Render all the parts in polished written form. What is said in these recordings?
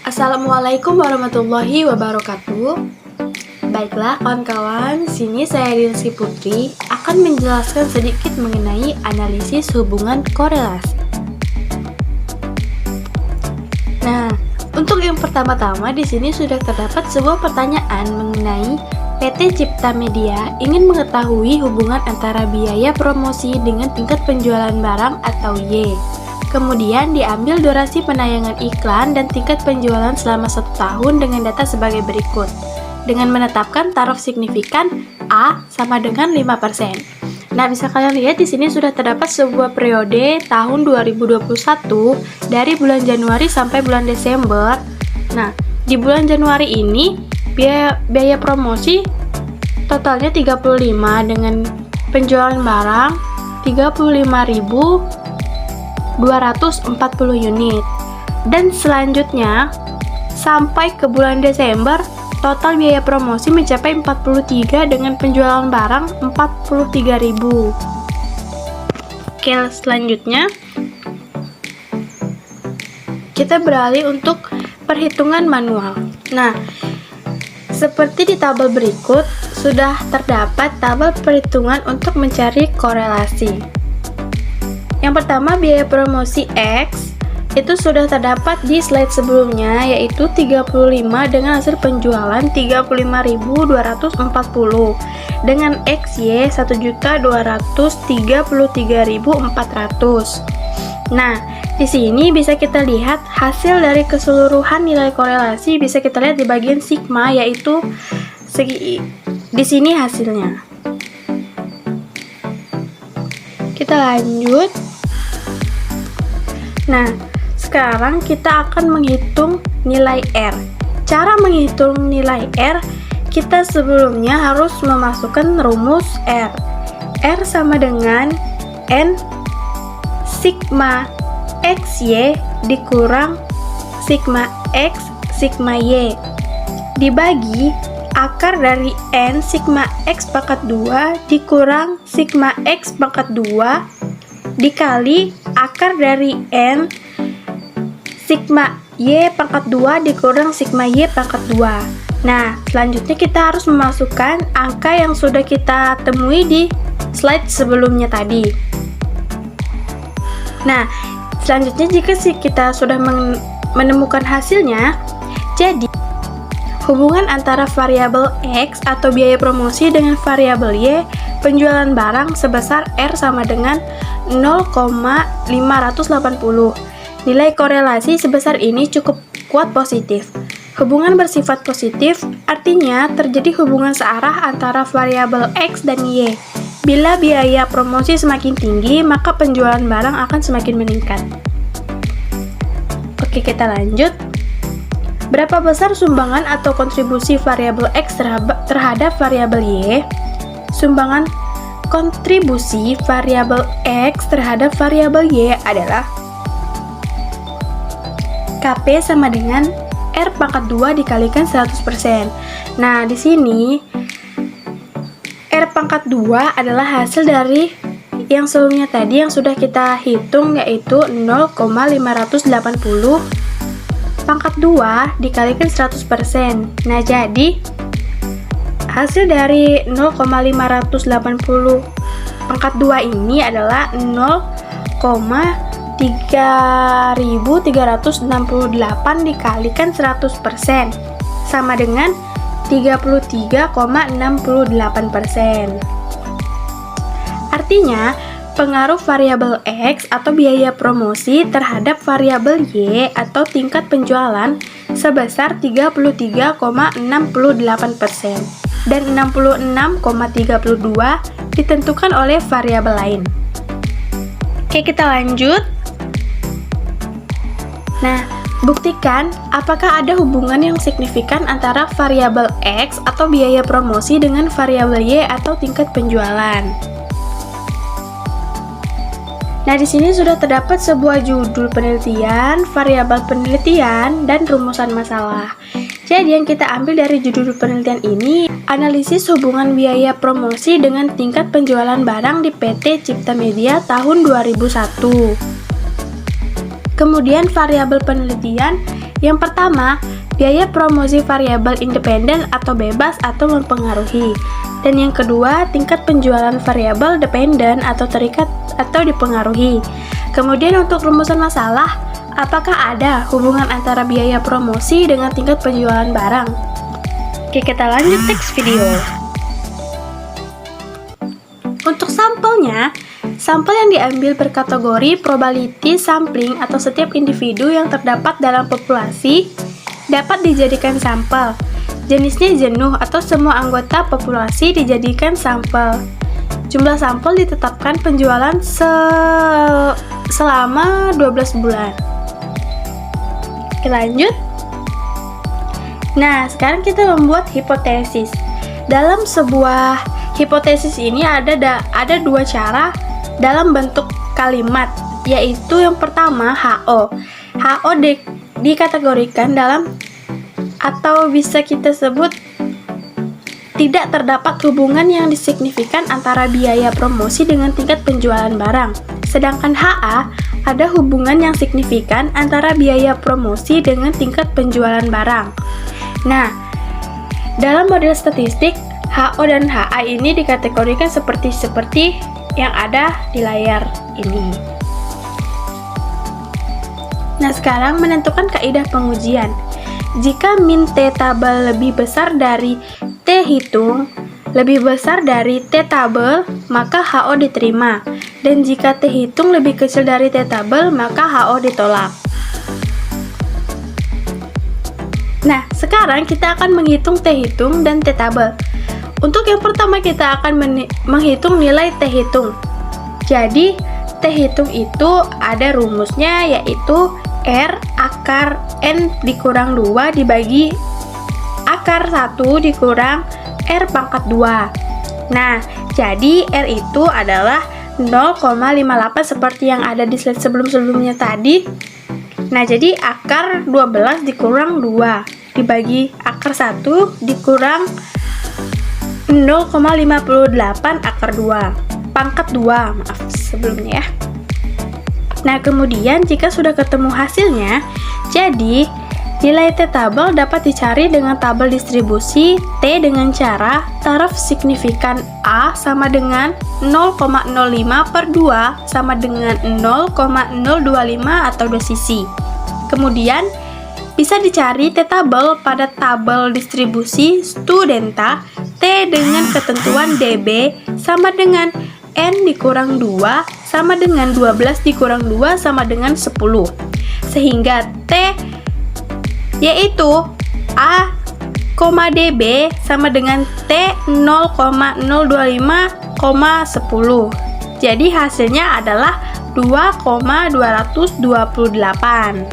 Assalamualaikum warahmatullahi wabarakatuh. Baiklah kawan-kawan, sini saya Rizky Putri akan menjelaskan sedikit mengenai analisis hubungan korelasi. Nah, untuk yang pertama-tama di sini sudah terdapat sebuah pertanyaan mengenai PT Cipta Media ingin mengetahui hubungan antara biaya promosi dengan tingkat penjualan barang atau Y. Kemudian diambil durasi penayangan iklan dan tingkat penjualan selama 1 tahun dengan data sebagai berikut. Dengan menetapkan taraf signifikan A sama dengan 5%. Nah, bisa kalian lihat di sini sudah terdapat sebuah periode tahun 2021 dari bulan Januari sampai bulan Desember. Nah, di bulan Januari ini biaya promosi totalnya 35 dengan penjualan barang 35.240 unit. Dan selanjutnya sampai ke bulan Desember total biaya promosi mencapai 43 dengan penjualan barang 43.000. Oke, selanjutnya kita beralih untuk perhitungan manual. Nah, seperti di tabel berikut sudah terdapat tabel perhitungan untuk mencari korelasi. Yang pertama, biaya promosi X itu sudah terdapat di slide sebelumnya, yaitu 35 dengan hasil penjualan 35.240 dengan XY 1.233.400. Nah, di sini bisa kita lihat hasil dari keseluruhan nilai korelasi, bisa kita lihat di bagian sigma, yaitu di sini hasilnya. Kita lanjut. Nah, sekarang kita akan menghitung nilai R. Cara menghitung nilai R, kita sebelumnya harus memasukkan rumus R. R sama dengan N sigma XY dikurang sigma X sigma Y dibagi akar dari N sigma X pangkat 2 dikurang sigma X pangkat 2 dikali akar dari N sigma Y pangkat 2 dikurang sigma Y pangkat 2. Nah, selanjutnya kita harus memasukkan angka yang sudah kita temui di slide sebelumnya tadi. Nah, selanjutnya jika kita sudah menemukan hasilnya, jadi hubungan antara variabel X atau biaya promosi dengan variabel Y penjualan barang sebesar R sama dengan 0,580. Nilai korelasi sebesar ini cukup kuat positif. Hubungan bersifat positif artinya terjadi hubungan searah antara variabel X dan Y. Bila biaya promosi semakin tinggi, maka penjualan barang akan semakin meningkat. Oke, kita lanjut. Berapa besar sumbangan atau kontribusi variabel X terhadap variabel Y? Sumbangan kontribusi variabel X terhadap variabel Y adalah KP sama dengan R pangkat 2 dikalikan 100%. Nah, di sini R pangkat 2 adalah hasil dari yang sebelumnya tadi yang sudah kita hitung, yaitu 0,580 pangkat 2 dikalikan 100%. Nah, jadi hasil dari 0,580 pangkat 2 ini adalah 0,3368 dikalikan 100% sama dengan 33,68%. Artinya, pengaruh variabel X atau biaya promosi terhadap variabel Y atau tingkat penjualan sebesar 33,68% dan 66,32 ditentukan oleh variabel lain. Oke, kita lanjut. Nah, buktikan apakah ada hubungan yang signifikan antara variabel X atau biaya promosi dengan variabel Y atau tingkat penjualan. Nah, di sini sudah terdapat sebuah judul penelitian, variabel penelitian, dan rumusan masalah. Jadi yang kita ambil dari judul penelitian ini, analisis hubungan biaya promosi dengan tingkat penjualan barang di PT Cipta Media tahun 2001. Kemudian variabel penelitian Yang pertama, biaya promosi variabel independen atau bebas atau mempengaruhi. Dan yang kedua, tingkat penjualan variabel dependen atau terikat atau dipengaruhi. Kemudian untuk rumusan masalah, apakah ada hubungan antara biaya promosi dengan tingkat penjualan barang? Oke, kita lanjut teks video. Untuk sampelnya, sampel yang diambil berkategori probability sampling atau setiap individu yang terdapat dalam populasi dapat dijadikan sampel. Jenisnya jenuh atau semua anggota populasi dijadikan sampel. Jumlah sampel ditetapkan penjualan selama 12 bulan. Oke, lanjut. Nah, sekarang kita membuat hipotesis. Dalam sebuah hipotesis ini ada dua cara dalam bentuk kalimat, yaitu yang pertama HO. HO dikategorikan dalam atau bisa kita sebut tidak terdapat hubungan yang signifikan antara biaya promosi dengan tingkat penjualan barang. Sedangkan HA ada hubungan yang signifikan antara biaya promosi dengan tingkat penjualan barang. Nah, dalam model statistik, HO dan HA ini dikategorikan seperti yang ada di layar ini. Nah, sekarang menentukan kaidah pengujian. Jika min T tabel lebih besar dari T hitung lebih besar dari T tabel, maka HO diterima. Dan jika T hitung lebih kecil dari T tabel, maka HO ditolak. Nah, sekarang kita akan menghitung T hitung dan T tabel. Untuk yang pertama kita akan menghitung nilai T hitung. Jadi, T hitung itu ada rumusnya, yaitu R akar N dikurang 2 dibagi akar 1 dikurang R pangkat 2. Nah, jadi R itu adalah 0,58 seperti yang ada di slide sebelum-sebelumnya tadi. Nah, jadi akar 12 dikurang 2 dibagi akar 1 dikurang 0,58 akar 2 pangkat 2, maaf sebelumnya ya. Nah, kemudian jika sudah ketemu hasilnya, jadi nilai T tabel dapat dicari dengan tabel distribusi T dengan cara taraf signifikan A sama dengan 0,05 per 2 sama dengan 0,025 atau 2 sisi. Kemudian bisa dicari T tabel pada tabel distribusi studenta T dengan ketentuan DB sama dengan N dikurang 2 sama dengan 12 dikurang 2 sama dengan 10. Sehingga T yaitu A, DB sama dengan T 0,025,10. Jadi hasilnya adalah 2,228.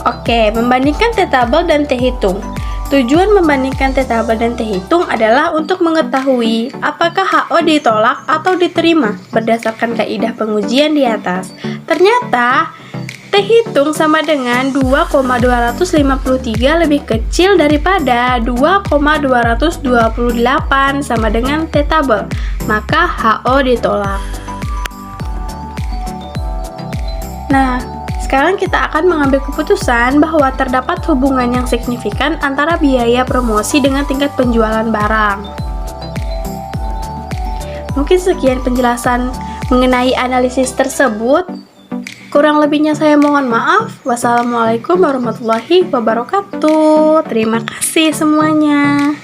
Oke, membandingkan T tabel dan T hitung. Tujuan membandingkan T tabel dan T hitung adalah untuk mengetahui apakah HO ditolak atau diterima berdasarkan kaidah pengujian di atas. Ternyata T hitung sama dengan 2,253 lebih kecil daripada 2,228 sama dengan T tabel, maka HO ditolak. Nah, sekarang kita akan mengambil keputusan bahwa terdapat hubungan yang signifikan antara biaya promosi dengan tingkat penjualan barang. Mungkin sekian penjelasan mengenai analisis tersebut. Kurang lebihnya saya mohon maaf. Wassalamualaikum warahmatullahi wabarakatuh. Terima kasih semuanya.